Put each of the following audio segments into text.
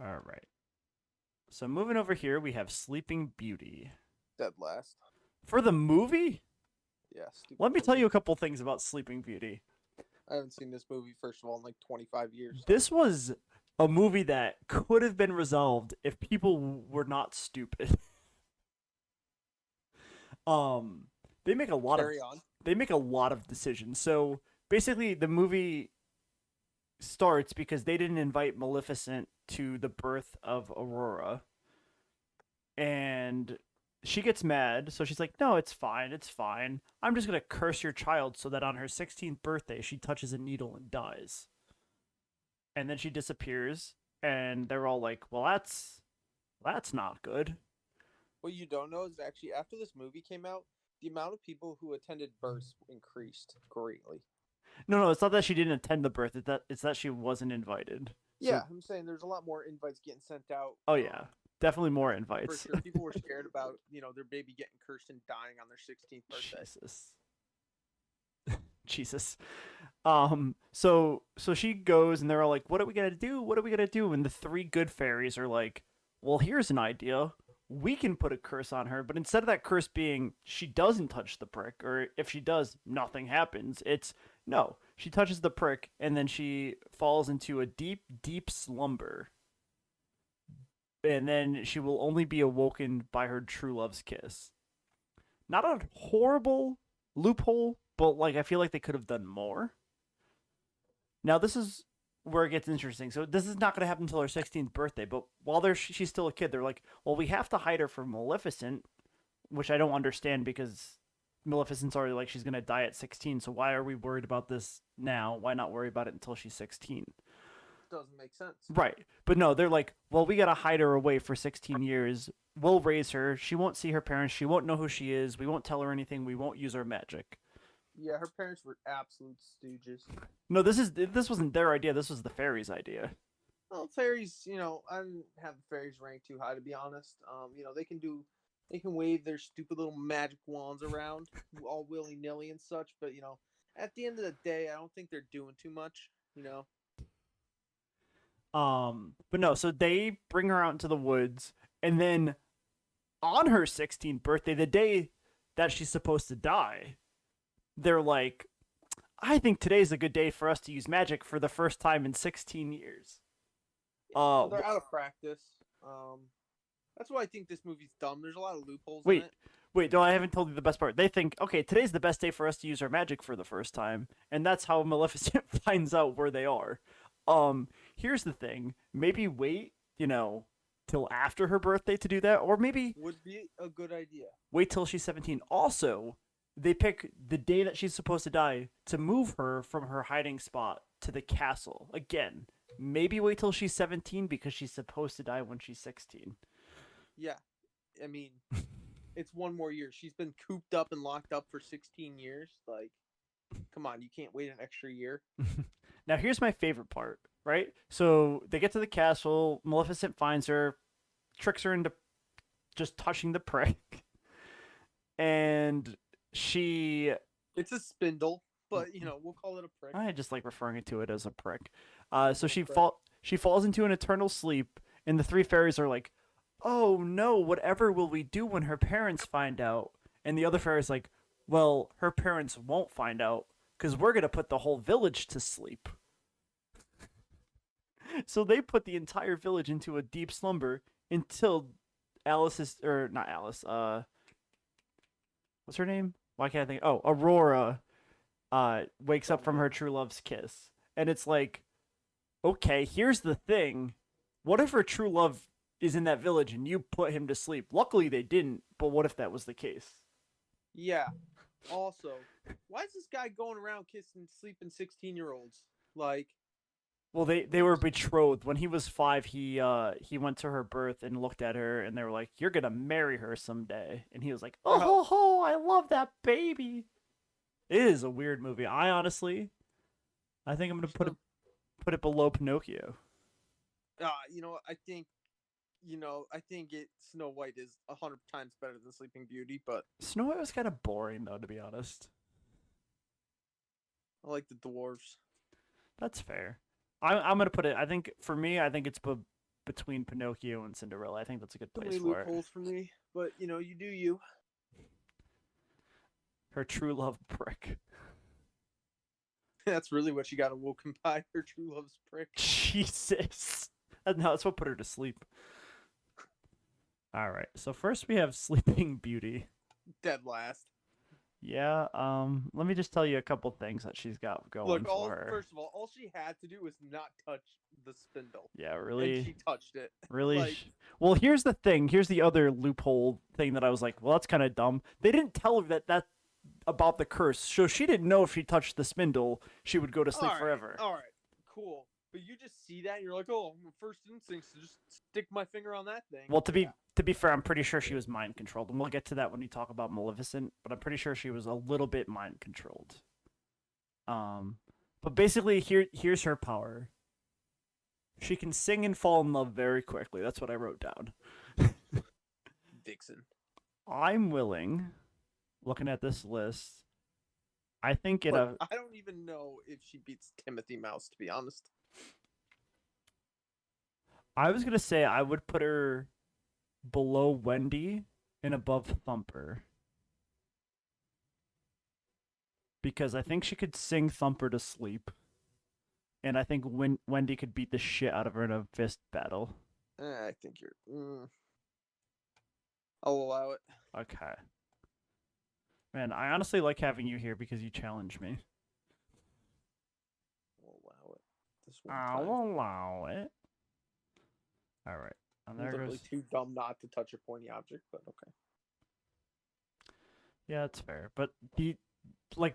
All right. So moving over here, we have Sleeping Beauty. Dead last. For the movie, Yeah, stupid let me tell you movie. a couple things about Sleeping Beauty. I haven't seen this movie, first of all, in like 25 years, so. This was a movie that could have been resolved if people were not stupid. Um, they make a lot of Carry on. they make a lot of decisions. So basically, the movie starts because they didn't invite Maleficent to the birth of Aurora, and she gets mad. So she's like, "No, it's fine. It's fine. I'm just gonna curse your child so that on her 16th birthday she touches a needle and dies." And then she disappears, and they're all like, "Well, that's not good." What you don't know is actually after this movie came out, the amount of people who attended births increased greatly. No, no, it's not that she didn't attend the birth. It's that she wasn't invited. So, Yeah, I'm saying there's a lot more invites getting sent out. oh yeah, definitely more For invites. sure, people were scared about their baby getting cursed and dying on their 16th birthday. Jesus, Jesus. So she goes, and they're all like, "What are we gonna do? What are we gonna do?" And the three good fairies are like, "Well, here's an idea. We can put a curse on her, but instead of that curse being she doesn't touch the prick, or if she does, nothing happens. It's no, she touches the prick, and then she falls into a deep, deep slumber, and then she will only be awoken by her true love's kiss. Not a horrible loophole, but like I feel like they could have done more. Now this is where it gets interesting. So this is not going to happen until her 16th birthday, but while she's still a kid, they're like, well, we have to hide her from Maleficent, which I don't understand because Maleficent's already like she's going to die at 16. So why are we worried about this now? Why not worry about it until she's 16? Doesn't make sense. Right. But no, they're like, well, we got to hide her away for 16 years. We'll raise her. She won't see her parents. She won't know who she is. We won't tell her anything. We won't use our magic. Yeah, her parents were absolute stooges. No, this wasn't their idea. This was the fairies' idea. Well, fairies, I didn't have the fairies ranked too high to be honest. They can wave their stupid little magic wands around all willy nilly and such, but at the end of the day, I don't think they're doing too much. But no, so they bring her out into the woods, and then on her 16th birthday, the day that she's supposed to die, they're like, I think today's a good day for us to use magic for the first time in 16 years. So they're out of practice. Um, that's why I think this movie's dumb. There's a lot of loopholes in wait, it. wait, no, I haven't told you the best part. They think, okay, today's the best day for us to use our magic for the first time, and that's how Maleficent finds out where they are. Here's the thing. Maybe wait, till after her birthday to do that, or maybe Would be a good idea. wait till she's 17. Also, they pick the day that she's supposed to die to move her from her hiding spot to the castle. Again, maybe wait till she's 17 because she's supposed to die when she's 16. Yeah, I mean, it's one more year. She's been cooped up and locked up for 16 years. Like, come on, you can't wait an extra year. Now, here's my favorite part, right? So they get to the castle. Maleficent finds her, tricks her into just touching the prick, and she. It's a spindle, but we'll call it a prick. I just like referring to it as a prick. So Little prick. she falls into an eternal sleep, and the three fairies are like, "Oh no! Whatever will we do when her parents find out?" And the other fairies like, "Well, her parents won't find out because we're gonna put the whole village to sleep." So they put the entire village into a deep slumber until Alice is or not Alice. What's her name? Why can't I think? Oh, Aurora. Wakes up from her true love's kiss, and it's like, okay, here's the thing. What if her true love is in that village and you put him to sleep? Luckily, they didn't. But what if that was the case? Yeah. Also, why is this guy going around kissing sleeping 16-year-olds? Like, Well, they were betrothed when he was 5. He went to her birth and looked at her, and they were like, "You're gonna marry her someday." And he was like, "Oh well, ho ho, I love that baby." It is a weird movie. I think I'm gonna put it below Pinocchio. I think Snow White is 100 times better than Sleeping Beauty, but Snow White was kind of boring though, to be honest. I like the dwarves. That's fair. I'm gonna put it. I think for me, I think it's between Pinocchio and Cinderella. I think that's a good So place many for it. loopholes for me, but you do you. Her true love prick. That's really what she got awoken by, her true love's prick. Jesus. No, that's what put her to sleep. All right. So first we have Sleeping Beauty. Dead last. Yeah. Let me just tell you a couple things that she's got going for her. First of all she had to do was not touch the spindle. Yeah, really. And she touched it. Really? Like, well, here's the thing. Here's the other loophole thing that I was like, well, that's kind of dumb. They didn't tell her that about the curse, so she didn't know if she touched the spindle, she would go to sleep forever. All right, cool. But you just see that, and you're like, oh, my first instinct is to just stick my finger on that thing. Well, to be fair, I'm pretty sure she was mind controlled, and we'll get to that when we talk about Maleficent. But I'm pretty sure she was a little bit mind controlled. But basically, here's her power. She can sing and fall in love very quickly. That's what I wrote down. Vixen. I'm willing, looking at this list, I think I don't even know if she beats Timothy Mouse, to be honest. I was going to say I would put her below Wendy and above Thumper. Because I think she could sing Thumper to sleep. And I think Wendy could beat the shit out of her in a fist battle. I think you're... I'll allow it. Okay. Man, I honestly like having you here because you challenge me. I'll allow it. This one I'll time. allow it. All right. And there literally goes... too dumb not to touch a pointy object, but okay. Yeah, that's fair. But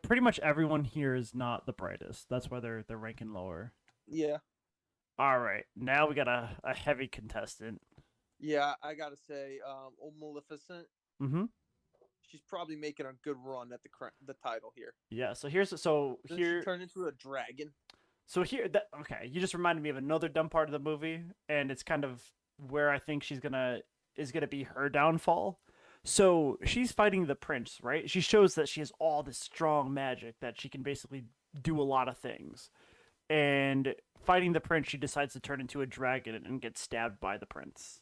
pretty much everyone here is not the brightest. That's why they're ranking lower. Yeah. All right. Now we got a heavy contestant. Yeah, I gotta say, old Maleficent. Mm-hmm. She's probably making a good run at the title here. Yeah. So Didn't she turn into a dragon? So okay. You just reminded me of another dumb part of the movie, and it's kind of where I think is gonna be her downfall. So she's fighting the prince, right? She shows that she has all this strong magic that she can basically do a lot of things. And fighting the prince, she decides to turn into a dragon and get stabbed by the prince.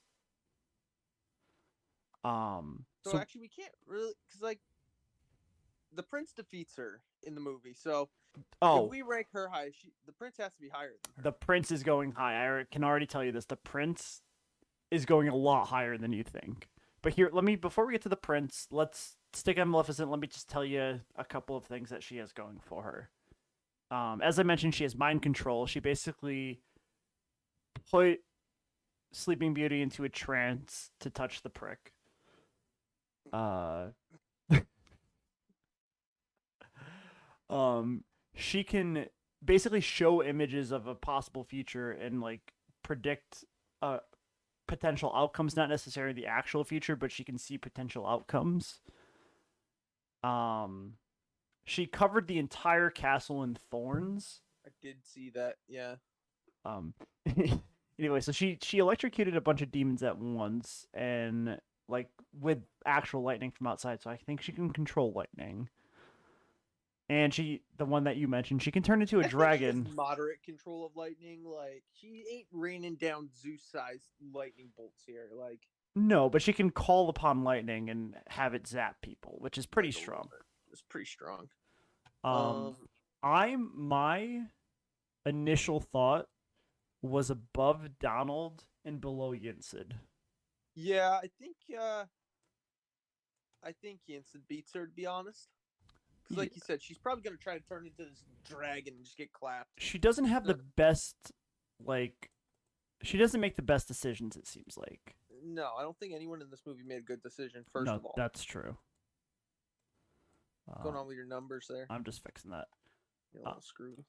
So actually, we can't really, because the prince defeats her in the movie. So if we rank her high, the prince has to be higher than her. The prince is going high. I can already tell you this. The prince is going a lot higher than you think. But here, before we get to the prince, let's stick on Maleficent. Let me just tell you a couple of things that she has going for her. As I mentioned, she has mind control. She basically put Sleeping Beauty into a trance to touch the prick. She can basically show images of a possible future and predict potential outcomes, not necessarily the actual future, but she can see potential outcomes. She covered the entire castle in thorns. I did see that, yeah. Anyway, so she electrocuted a bunch of demons at once, and with actual lightning from outside, so I think she can control lightning. And the one that you mentioned, she can turn into a dragon. She has moderate control of lightning. She ain't raining down Zeus-sized lightning bolts here. No, but she can call upon lightning and have it zap people, which is pretty strong. It's pretty strong. My initial thought was above Donald and below Yinsid. Yeah, I think Yinsid beats her, to be honest. Because like you said, she's probably going to try to turn into this dragon and just get clapped. She doesn't have the best, she doesn't make the best decisions, it seems like. No, I don't think anyone in this movie made a good decision, first of all. No, that's true. What's going on with your numbers there? I'm just fixing that. You're a little screwy.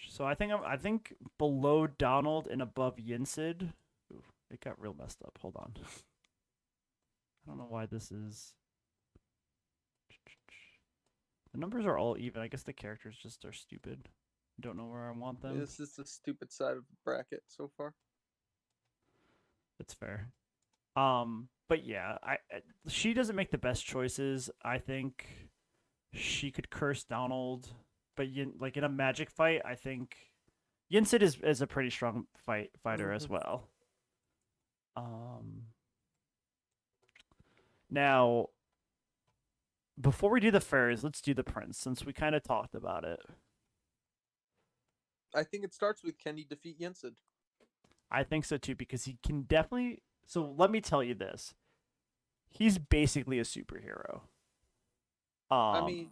So I think below Donald and above Yinsid. Ooh, it got real messed up. Hold on. I don't know why this is. The numbers are all even. I guess the characters just are stupid. Don't know where I want them. This is the stupid side of the bracket so far. That's fair. But yeah, she doesn't make the best choices. I think she could curse Donald, but in a magic fight, I think Yinsid is a pretty strong fighter as well. Um, Now, before we do the fairies, let's do the prince since we kind of talked about it. I think it starts with, can he defeat Yensid? I think so too because he can definitely. So let me tell you this: he's basically a superhero. I Um, mean,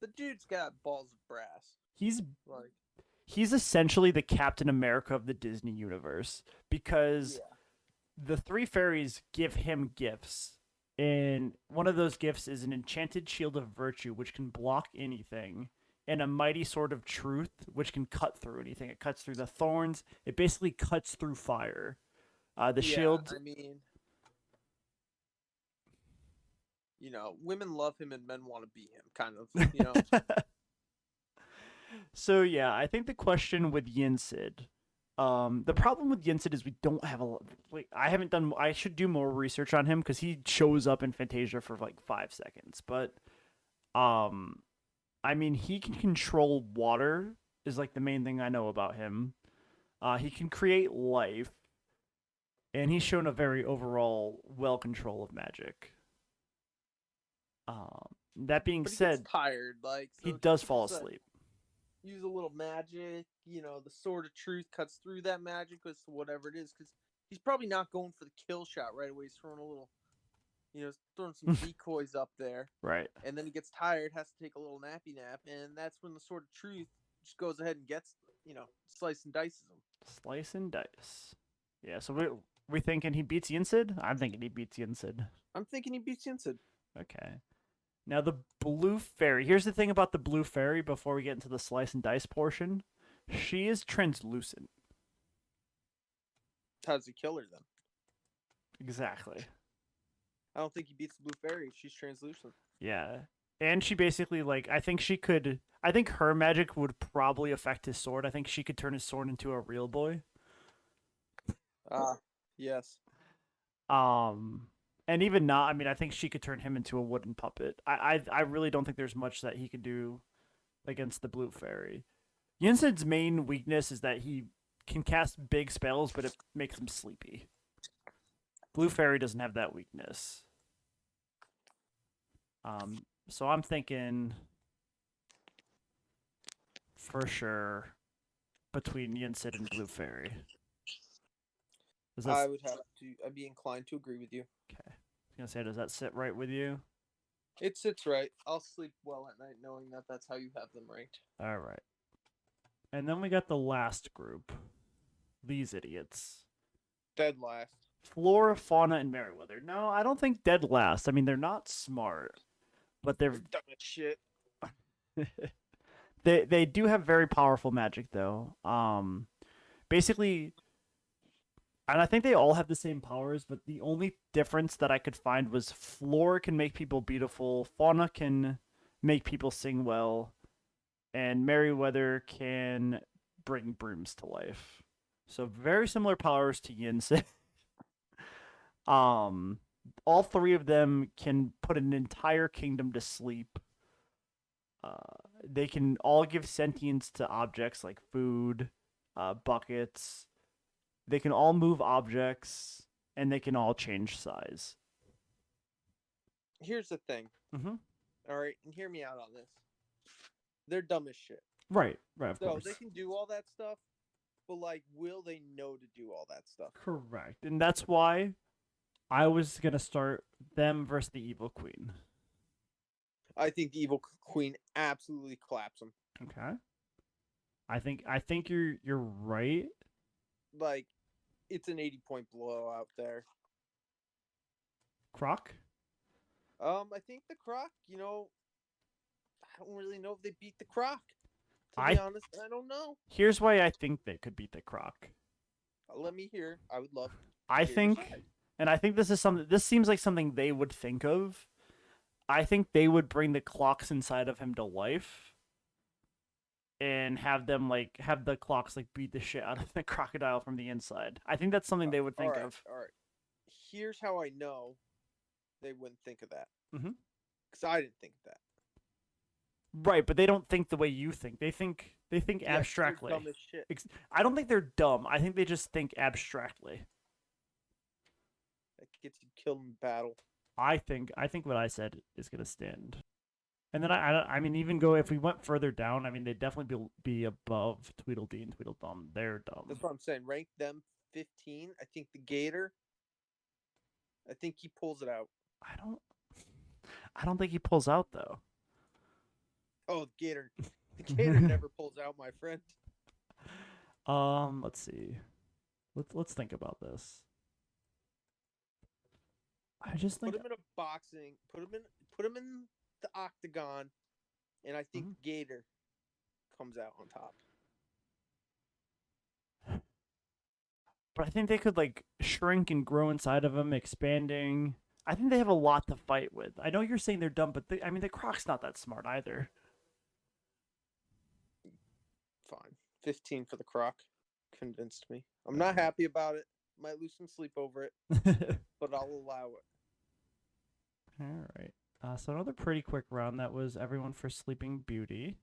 the dude's got balls of brass. he's Like, he's essentially the Captain America of the Disney universe because yeah, the three fairies give him gifts. And one of those gifts is an enchanted shield of virtue, which can block anything, and a mighty sword of truth, which can cut through anything. It cuts through the thorns. It basically cuts through fire. The yeah. shield. I mean, women love him and men want to be him, kind of. So yeah, I think the question with Yinsid, the problem with Yinsid is we don't have a lot. Like, I haven't done. I should do more research on him because he shows up in Fantasia for like 5 seconds. But um, I mean, he can control water. Is like the main thing I know about him. He can create life, and he's shown a very overall well control of magic. That being But he gets said, tired, like, he so he does can fall just asleep. use a little magic. The sword of truth cuts through that magic with whatever it is, because he's probably not going for the kill shot right away. He's throwing a little, throwing some decoys up there, Right. and then he gets tired, has to take a little nappy nap, and that's when the sword of truth just goes ahead and gets, slice and dices him. Slice and dice. Yeah, so we thinking he beats Yinsid? I'm thinking he beats Yinsid. I'm thinking he beats Yensid. Okay. Now the blue fairy. Here's the thing about the blue fairy before we get into the slice and dice portion. She is translucent. How does he kill her then? Exactly. I don't think he beats the blue fairy if she's translucent. Yeah. And she basically I think her magic would probably affect his sword. I think she could turn his sword into a real boy. Ah, yes. Um and even not, I mean, I think she could turn him into a wooden puppet. I really don't think there's much that he could do against the blue fairy. Yinsen's main weakness is that he can cast big spells, but it makes him sleepy. Blue fairy doesn't have that weakness. So I'm thinking for sure between Yinsid and blue fairy. I would have to. I'd be inclined to agree with you. Okay? I was gonna say, does that sit right with you? It sits right. I'll sleep well at night knowing that that's how you have them ranked. All right. And then we got the last group. These idiots. Dead last. Flora, Fauna, and Merriweather. No, I don't think dead last. I mean, they're not smart, but they're Dumb as shit. they do have very powerful magic though. Basically, and I think they all have the same powers, but the only difference that I could find was Flora can make people beautiful, Fauna can make people sing well, and Merriweather can bring brooms to life. So very similar powers to Yinsen. um, all three of them can put an entire kingdom to sleep. They can all give sentience to objects like food, buckets. They can all move objects, and they can all change size. Here's the thing. Mm-hmm. All right, and hear me out on this. They're dumb as shit. Right, of So course. they can do all that stuff, but like, will they know to do all that stuff? Correct. And that's why I was going to start them versus the Evil Queen. I think the evil queen absolutely claps him. Okay. I think you're right. Like, it's an 80-point blowout there. Croc? I think the Croc, I don't really know if they beat the Croc. To I be honest, I don't know. Here's why I think they could beat the Croc. Let me hear. I would love. I think, and I think this seems like something they would think of. I think they would bring the clocks inside of him to life and have the clocks like beat the shit out of the crocodile from the inside. I think that's something they would think of. All right. Here's how I know they wouldn't think of that. Mm-hmm. Because I didn't think of that. Right, but they don't think the way you think. They think abstractly. Dumb as shit. I don't think they're dumb. I think they just think abstractly. that gets you killed in battle. I think what I said is gonna stand. And then I mean, even go if we went further down. I mean, they'd definitely be above Tweedledee and Tweedledum. They're dumb. That's what I'm saying. Rank them 15. I think the Gator. I think he pulls it out. I don't. I don't think he pulls out though. Oh, the Gator. The Gator never pulls out, my friend. Let's see. Let's think about this. I just think Put him in a boxing. Put him in the octagon, and I think Gator comes out on top. But I think they could like shrink and grow inside of him, expanding. I think they have a lot to fight with. I know you're saying they're dumb, but I mean the Croc's not that smart either. Fine. 15 for the Croc. Convinced me. I'm not happy about it. Might lose some sleep over it, but I'll allow it. All right. So another pretty quick round. That was everyone for Sleeping Beauty.